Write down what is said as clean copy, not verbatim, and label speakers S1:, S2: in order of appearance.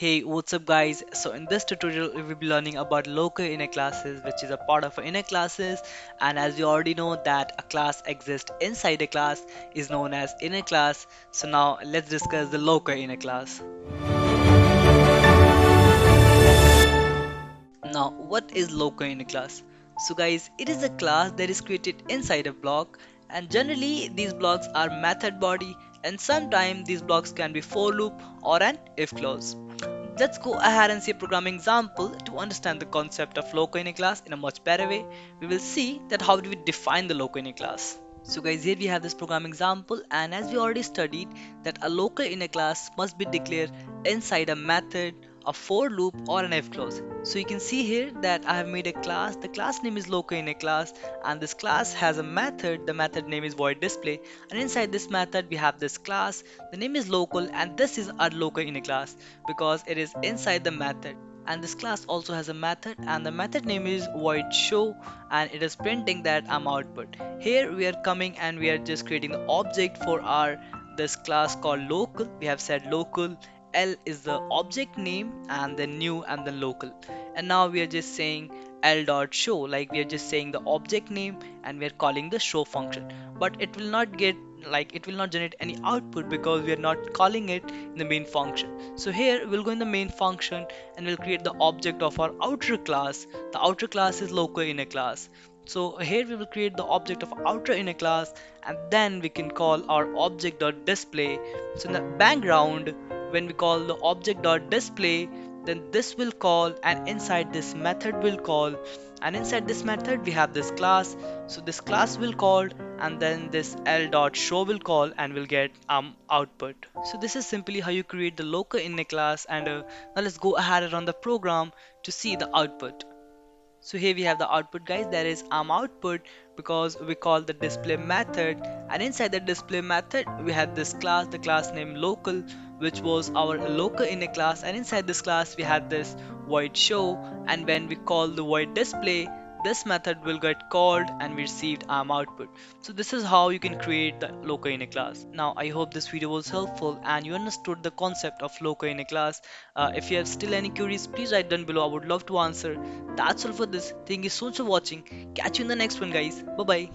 S1: Hey, what's up guys? So in this tutorial we will be learning about local inner classes, which is a part of inner classes, and as you already know that a class exists inside a class is known as inner class. So now let's discuss the local inner class. Now what is local inner class? So guys, it is a class that is created inside a block, and generally these blocks are method body, and sometimes these blocks can be for loop or an if clause. Let's go ahead and see a programming example to understand the concept of local inner class in a much better way. We will see that how do we define the local inner class. So guys, here we have this program example, and as we already studied that a local inner class must be declared inside a method, a for loop or an if clause. So you can see here that I have made a class. The class name is local inner class, and this class has a method. The method name is void display, and inside this method we have this class. The name is local, and this is our local inner class because it is inside the method. And this class also has a method, and the method name is void show, and it is printing that I'm output. Here we are coming and we are just creating the object for our this class called local. We have said local. L is the object name and then new and then local. And now we are just saying L dot show, like we are just saying the object name and we are calling the show function. But it will not get it will not generate any output because we are not calling it in the main function. So here we'll go in the main function and we'll create the object of our outer class. The outer class is local inner class. So here we will create the object of outer inner class, and then we can call our object dot display. So in the background, when we call the object dot display, then this will call, and inside this method will call, and inside this method we have this class. So this class will call, and then this L dot show will call and will get output. So this is simply how you create the local inner class, and now let's go ahead and run the program to see the output. So here we have the output guys, that is output because we call the display method, and inside the display method we had this class, the class name local, which was our local inner class, and inside this class we had this void show, and when we call the void display, this method will get called and we received output. So this is how you can create the local inner class. Now I hope this video was helpful and you understood the concept of local inner class. If you have still any queries, please write down below, I would love to answer. That's all for this. Thank you so much for watching. Catch you in the next one guys. Bye bye.